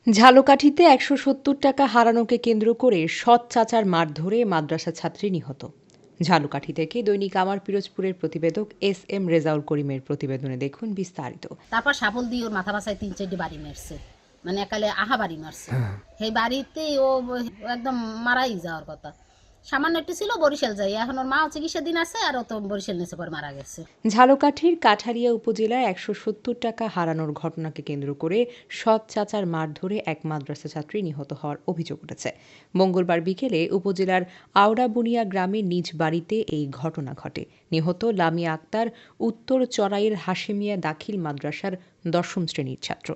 ঝালকাঠিতে ১৭০ টাকা হারানোকে কেন্দ্র করে সৎ চাচার মারধরে মাদ্রাসা ছাত্রী নিহত। ঝালকাঠি থেকে দৈনিক আমার পিরোজপুরের প্রতিবেদক এস রেজাউল করিমের প্রতিবেদনে দেখুন বিস্তারিত। তারপর শাবল দিয়ে ওর মাথা বাসায় ৩-৪টি বাড়ি মারছে, মানে একালে আহা বাড়ি মারছে। সেই বাড়িতেই ও একদম মারাই যাওয়ার কথা। সামান্য একটু ছিল, বরিশাল যাই, এখন ওর মা চিকিৎসাধীন আছে, আর ও তো বরিশাল নিচে পর মারা গেছে। ঝালকাঠির কাঠারিয়া উপজেলায় ১৭০ টাকা হারানোর ঘটনাকে কেন্দ্র করে সৎ চাচার মারধরে এক মাদ্রাসা ছাত্রী নিহত হওয়ার অভিযোগ উঠেছে। মঙ্গলবার বিকেলে উপজেলার আওড়াবুনিয়া গ্রামে নিজ বাড়িতে এই ঘটনা ঘটে। নিহত লামিয়া আক্তার উত্তর চরাইয়ের হাশেমিয়া দাখিল মাদ্রাসার ১০ম শ্রেণীর ছাত্র।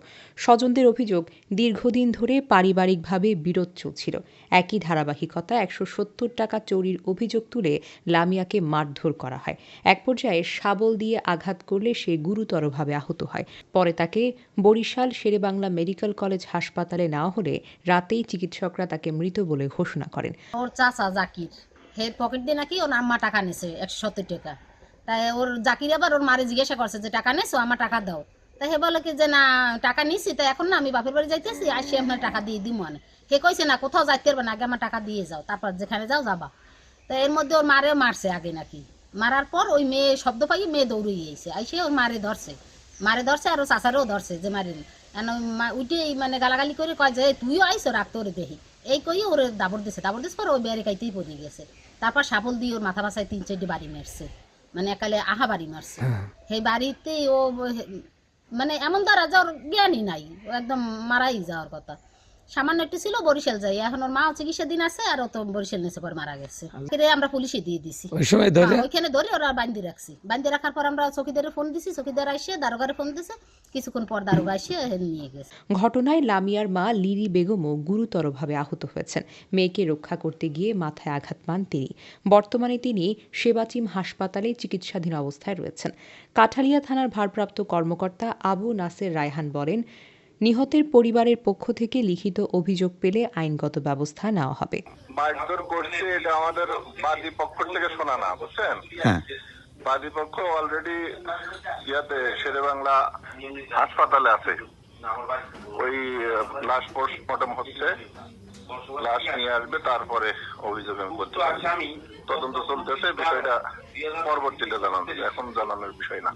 স্বজনদের অভিযোগ, দীর্ঘদিন ধরে পারিবারিকভাবে বিরোধ চলছিল। একই ধারাবাহিকতা ১৭০ টাকা চুরির অভিযোগ তুলে লামিয়াকে মারধর করা হয়। এক পর্যায়ে শাবল দিয়ে আঘাত করলে সে গুরুতরভাবে আহত হয়। পরে তাকে বরিশাল শেরেবাংলা মেডিকেল কলেজ হাসপাতালে নেওয়া হলে রাতেই চিকিৎসকরা তাকে মৃত বলে ঘোষণা করেন। ওর চাচা জাকির হের পকেট দিয়ে নাকি ওর আম্মা টাকা নিছে ১৭০ টাকা। তাই ওর জাকির আবার ওর মারে জিজ্ঞাসা করছে যে টাকা নেছো, আমার টাকা দাও। তাই হে বলে কি যে না টাকা নিছি, তাই এখন না আমি বাপের বাড়ি যাইতেছি, আসি আপনার টাকা দিয়ে দিব। মানে হে কইছে না কোথাও যাইতে পারবে না, আগে আমার টাকা দিয়ে যাও, তারপর যেখানে যাও যাবা। তাই এর মধ্যে ওর মারেও মারছে আগে নাকি। মারার পর ওই মেয়ে শব্দ পাই মেয়ে দৌড়ে গিয়েছে, আইসে ওর মারে ধরছে আর ও চাচারেও ধরছে যে মারেন। উঠে মানে গালাগালি করে কয় যে তুইও আইসো, রাখ তোরে দেখি। এই কই ওর দাবর দিছে পর ওই বেড়ে খাইতেই পড়ে গেছে। তারপর শাবল দিয়ে ওর মাথা বাসায় ৩-৪টি বাড়ি মারছে, মানে একালে আহা বাড়ি মারছে। সেই বাড়িতেই ও মানে এমন দ্বারা যে ওর জ্ঞানই নাই, ও একদম মারাই যাওয়ার কথা। সামান্য একটু ছিল, বরিশাল যাই, এখন ওর মা চিকিৎসাধীন আছে, আর ও তো বরিশাল নিচে পর মারা গেছে। আমরা পুলিশে দিয়ে দিছি, ওইখানে ধরে ওরা বান্ধি রাখছি। বান্ধি রাখার পর আমরা চৌকিদারে ফোন দিছি, চৌকিদার আসে দারোগারে ফোন দিছে, কিছুক্ষণ পর দারোগা এসে নিয়ে গেছে। ঘটনায় লামিয়ার মা লিরি বেগমও গুরুতরভাবে আহত হয়েছেন। মেয়েকে রক্ষা করতে গিয়ে মাথায় আঘাত পান তিনি। বর্তমানে তিনি সেবাচিম হাসপাতালে চিকিৎসাধীন অবস্থায় রয়েছেন। কাঠালিয়া থানার ভারপ্রাপ্ত কর্মকর্তা আবু নাসের রায়হান বলেন, নিহতের পরিবারের পক্ষ থেকে লিখিত অভিযোগ পেলে আইনগত ব্যবস্থা নেওয়া হবে। মারধর করছে এটা আমাদের বাদী পক্ষ থেকে শোনা না, বুঝছেন? বাদী পক্ষ অলরেডি শেরেবাংলা হাসপাতালে আছে, ওই লাশ পোস্টমর্টম হচ্ছে, লাশ নিয়ে আসবে, তারপরে অভিযোগ আমি করতে পারি। তদন্ত চলতেছে, বিষয়টা পরবর্তীতে জানানো, এখন জানানোর বিষয় না।